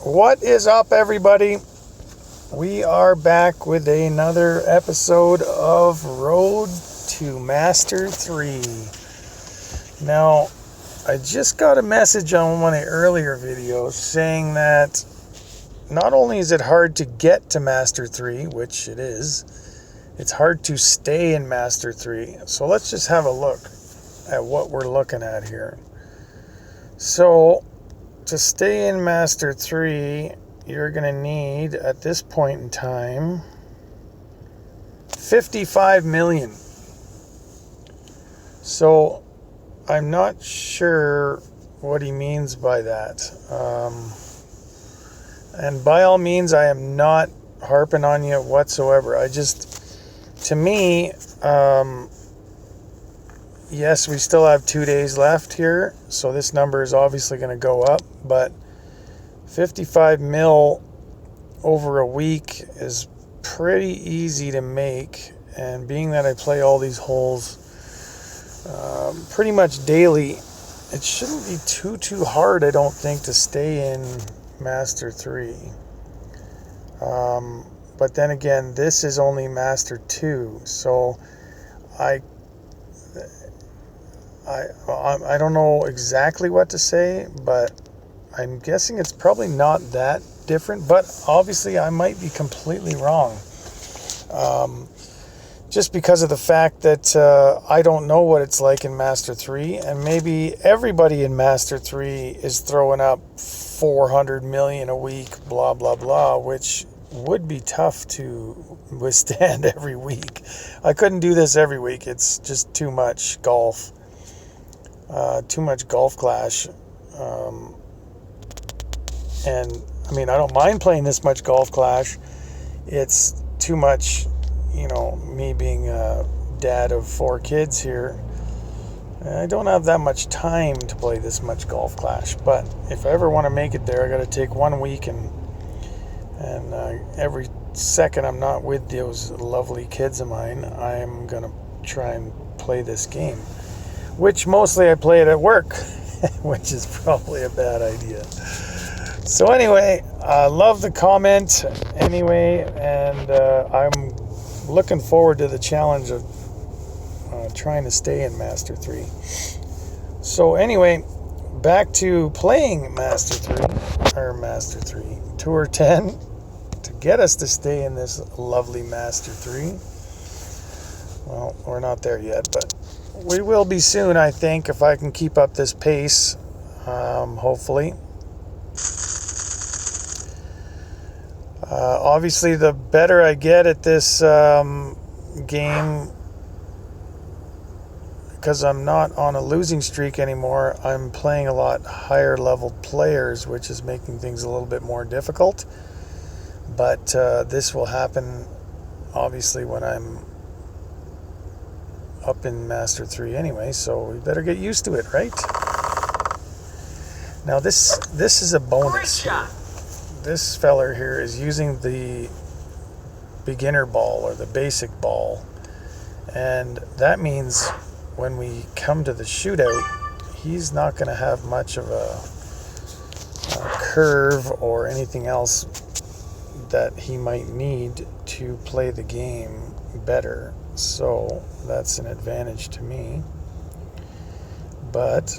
What is up, everybody? We are back with another episode of Road to Master 3. Now, I just got a message on one of the earlier videos saying that not only is it hard to get to Master 3, which it is, it's hard to stay in Master 3. So let's just have a look at what we're looking at here. So, to stay in Master 3, you're going to need, at this point in time, 55 million. So, I'm not sure what he means by that. And by all means, I am not harping on you whatsoever. To me, yes, we still have 2 days left here, so this number is obviously going to go up, but 55 mil over a week is pretty easy to make, and being that I play all these holes pretty much daily, it shouldn't be too hard, I don't think, to stay in Master 3. But then again, this is only Master 2, so I don't know exactly what to say, but I'm guessing it's probably not that different, but obviously I might be completely wrong. Just because of the fact that I don't know what it's like in Master 3, and maybe everybody in Master 3 is throwing up 400 million a week, blah, blah, blah, which would be tough to withstand every week. I couldn't do this every week. It's just too much golf. Too much Golf Clash. And, I mean, I don't mind playing this much Golf Clash. It's too much, me being a dad of 4 kids here. I don't have that much time to play this much Golf Clash. But if I ever want to make it there, I got to take 1 week, and every second I'm not with those lovely kids of mine, I'm going to try and play this game. Which mostly I play it at work, which is probably a bad idea. So anyway, I love the comment anyway, and I'm looking forward to the challenge of trying to stay in Master 3. So anyway, back to playing Master 3, Tour 10, to get us to stay in this lovely Master 3. Well, we're not there yet, but we will be soon, I think, if I can keep up this pace, hopefully. Obviously, the better I get at this game, because I'm not on a losing streak anymore, I'm playing a lot higher level players, which is making things a little bit more difficult. But this will happen, obviously, when I'm up in Master 3 anyway, so we better get used to it, right? Now this is a bonus here. This feller here is using the beginner ball, or the basic ball, and that means when we come to the shootout, he's not going to have much of a curve or anything else that he might need to play the game better. So that's an advantage to me. But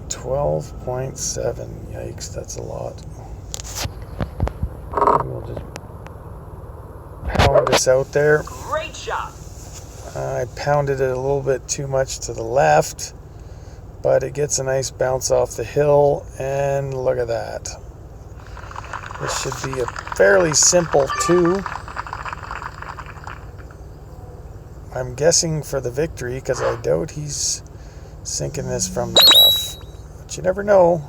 12.7, yikes, that's a lot. We'll just pound this out there. Great shot. I pounded it a little bit too much to the left, but it gets a nice bounce off the hill, and look at that. This should be a fairly simple 2. I'm guessing for the victory, because I doubt he's sinking this from the rough. But you never know.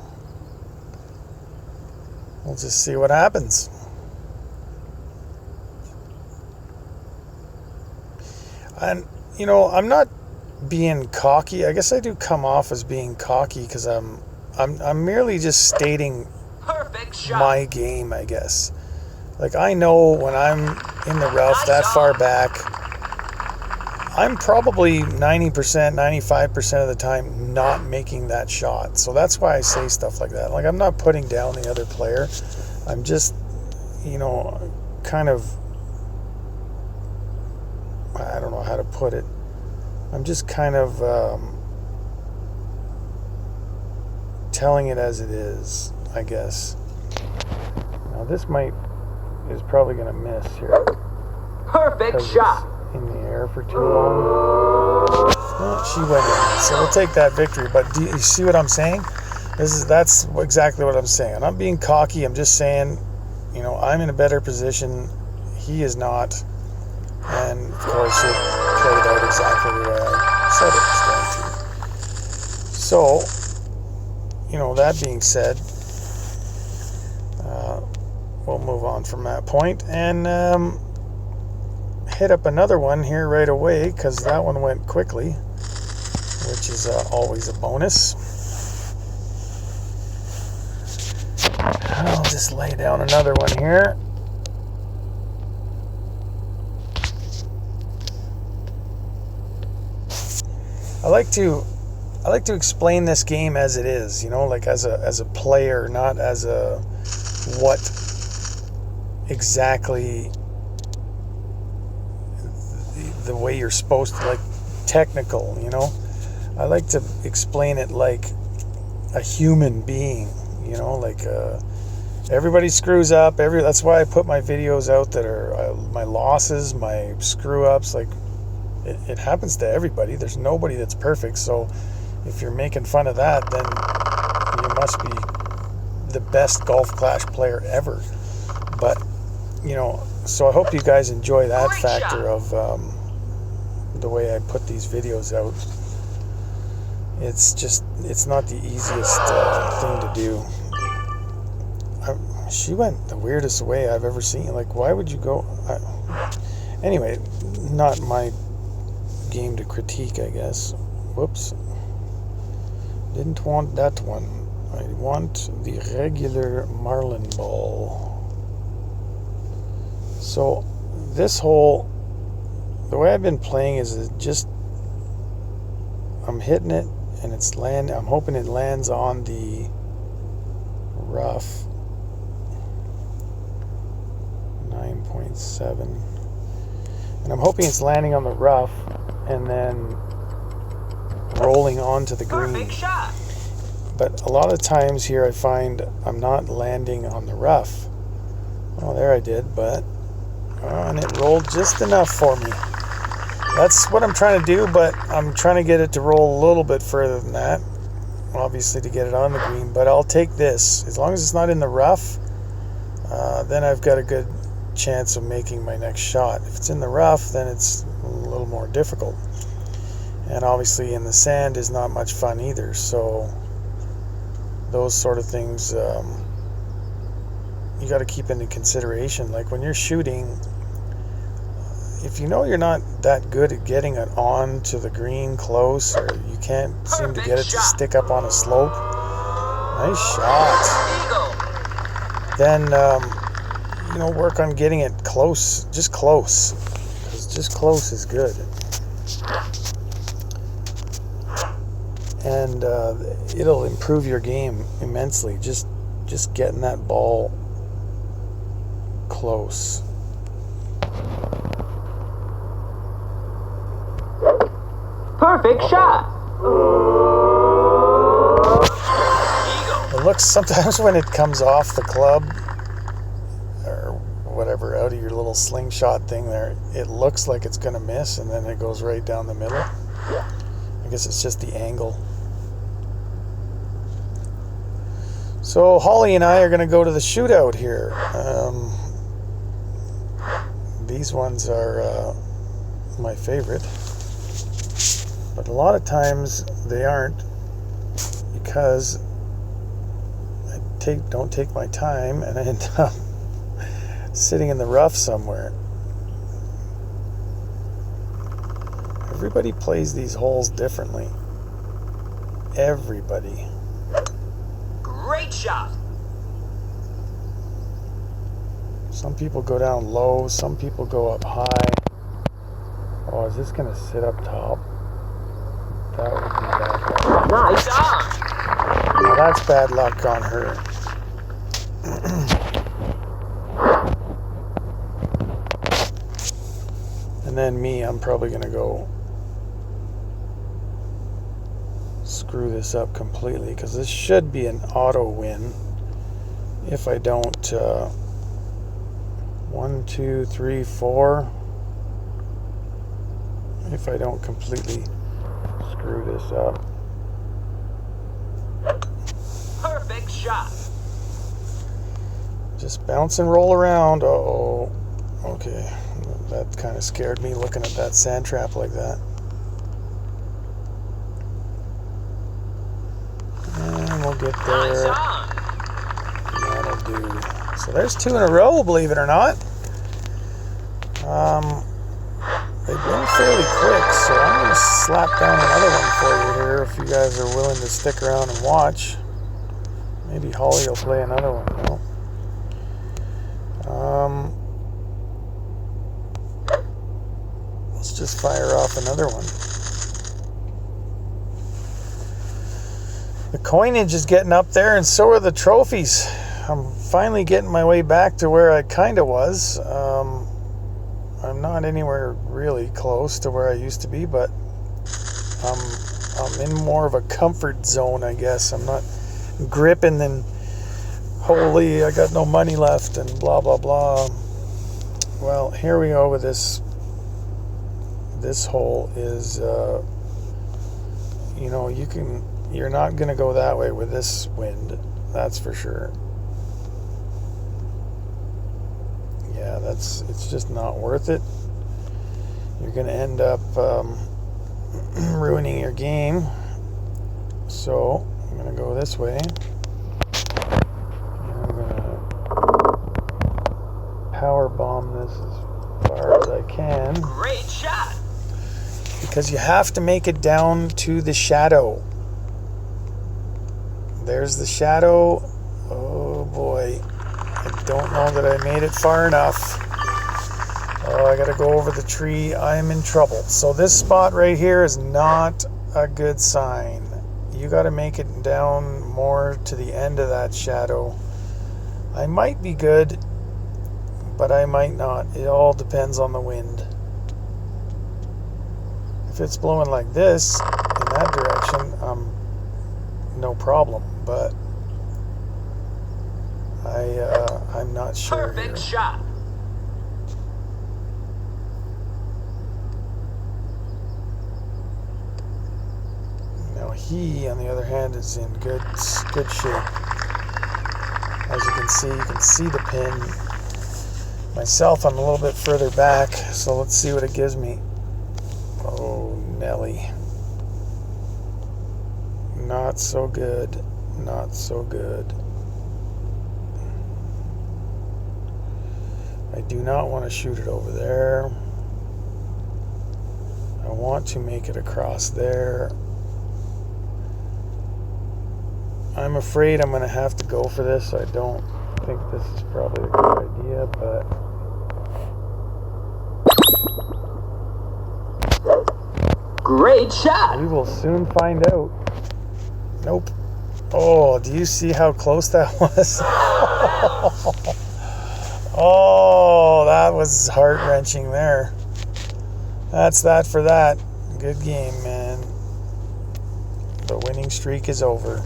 We'll just see what happens. And, I'm not being cocky. I guess I do come off as being cocky, because I'm merely just stating my game, I guess. Like, I know when I'm in the rough that far back, I'm probably 90%, 95% of the time not making that shot. So that's why I say stuff like that. Like, I'm not putting down the other player. I'm just, you know, kind of, I don't know how to put it. I'm just kind of telling it as it is, I guess. Now this is probably going to miss here. Perfect shot. In the air for too long. Well, she went in, so we'll take that victory. But do you see what I'm saying? That's exactly what I'm saying. I'm not being cocky. I'm just saying, you know, I'm in a better position. He is not, and of course it played out exactly the way I said it was going to. So, you know, that being said, we'll move on from that point and hit up another one here right away, because that one went quickly, which is always a bonus. I'll just lay down another one here. I like to explain this game as it is, you know, like as a player, not as a what exactly the way you're supposed to, like technical, you know. I like to explain it like a human being, you know, like everybody screws up. That's why I put my videos out that are my losses, my screw ups. Like it happens to everybody. There's nobody that's perfect. So if you're making fun of that, then you must be the best Golf Clash player ever. But you know, so I hope you guys enjoy that factor of the way I put these videos out. It's not the easiest thing to do. She went the weirdest way I've ever seen. Like, why would you go? Anyway, not my game to critique, I guess. Whoops. Didn't want that one. I want the regular Marlin ball. So this hole, the way I've been playing is just I'm hitting it and I'm hoping it lands on the rough. 9.7, and I'm hoping it's landing on the rough and then rolling onto the green. Perfect shot. But a lot of times here I find I'm not landing on the rough. Oh, there I did, but and it rolled just enough for me. That's what I'm trying to do, but I'm trying to get it to roll a little bit further than that, obviously, to get it on the green. But I'll take this. As long as it's not in the rough, then I've got a good chance of making my next shot. If it's in the rough, then it's a little more difficult. And obviously in the sand is not much fun either. So those sort of things you got to keep into consideration. Like when you're shooting, if you know you're not that good at getting it on to the green close, or you can't seem to get it to stick up on a slope, nice shot, then you know, work on getting it close, just close, because just close is good. And it'll improve your game immensely, just getting that ball close. Perfect shot. It looks, sometimes when it comes off the club or whatever, out of your little slingshot thing there, it looks like it's going to miss, and then it goes right down the middle. I guess it's just the angle. So Holly and I are going to go to the shootout here. These ones are my favorite, but a lot of times they aren't, because I don't take my time and I end up sitting in the rough somewhere. Everybody plays these holes differently. Everybody. Great shot. Some people go down low, some people go up high. Oh, Oh, is this going to sit up top? That would be bad luck. Nice on. Now that's bad luck on her. And then me, I'm probably going to go screw this up completely, because this should be an auto win if I don't 1, 2, 3, 4, if I don't completely screw this up. Perfect shot. Just bounce and roll around. Uh-oh. Okay, that kind of scared me looking at that sand trap like that. And we'll get Nice there. on. That'll do. So there's 2 in a row, believe it or not. They've been fairly quick, so I'm going to slap down another one for you here if you guys are willing to stick around and watch. Maybe Holly will play another one. No. Let's just fire off another one. The coinage is getting up there, and so are the trophies. I'm finally getting my way back to where I kind of was. I'm not anywhere really close to where I used to be, but I'm in more of a comfort zone, I guess. I'm not gripping and holy, I got no money left and blah, blah, blah. Well, here we go with this. This hole is, you know, you're not going to go that way with this wind. That's for sure. Yeah, it's just not worth it. You're going to end up ruining your game. So I'm going to go this way. And I'm going to power bomb this as far as I can. Great shot. Because you have to make it down to the shadow. There's the shadow. Oh boy. I don't know that I made it far enough. Oh, I gotta go over the tree. I am in trouble. So this spot right here is not a good sign. You gotta make it down more to the end of that shadow. I might be good, but I might not. It all depends on the wind. If it's blowing like this in that direction, no problem, but I'm not sure. Perfect here. shot. Now he, on the other hand, is in good shape. As you can see the pin. Myself, I'm a little bit further back, so let's see what it gives me. Oh, Nelly. Not so good. Not so good. I do not want to shoot it over there. I want to make it across there. I'm afraid I'm going to have to go for this. I don't think this is probably a good idea, but Great shot. we will soon find out. Nope. Oh, do you see how close that was? Oh, that was heart-wrenching there. That's that for that. Good game, man. The winning streak is over.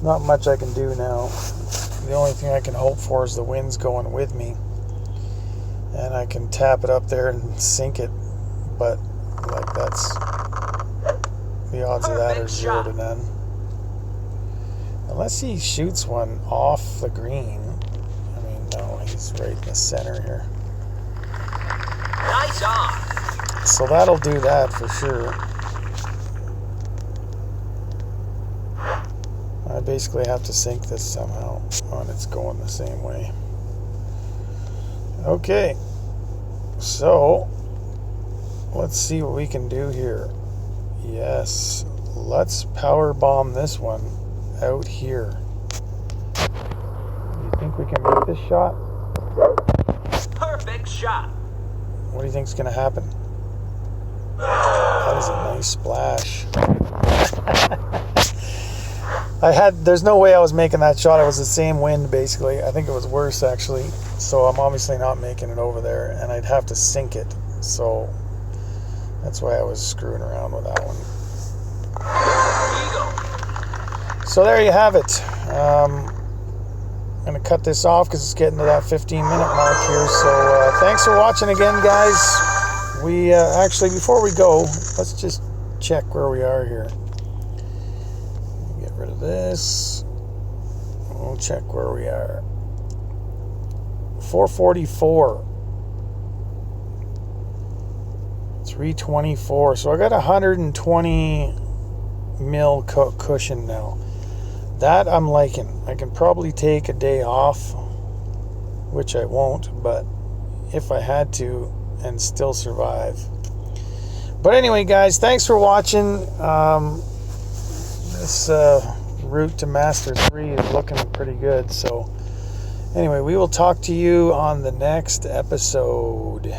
Not much I can do now. The only thing I can hope for is the wind's going with me. And I can tap it up there and sink it. But, like, that's... the odds of that are 0 to none. Unless he shoots one off the green. I mean, no, he's right in the center here. Nice on. So that'll do that for sure. I basically have to sink this somehow. And it's going the same way. Okay. So, let's see what we can do here. Yes. Let's power bomb this one out here. You think we can make this shot? Perfect shot. What do you think's gonna happen? That is a nice splash. There's no way I was making that shot. It was the same wind, basically. I think it was worse, actually. So I'm obviously not making it over there, and I'd have to sink it. So that's why I was screwing around with that one. Eagle. So there you have it. I'm going to cut this off because it's getting to that 15-minute mark here. So thanks for watching again, guys. We actually, before we go, let's just check where we are here. Get rid of this. We'll check where we are. 444. 324. So I got 120 mil cushion now. That I'm liking. I can probably take a day off, which I won't, but if I had to, and still survive. But anyway, guys, thanks for watching. This route to Master 3 is looking pretty good. So anyway, we will talk to you on the next episode.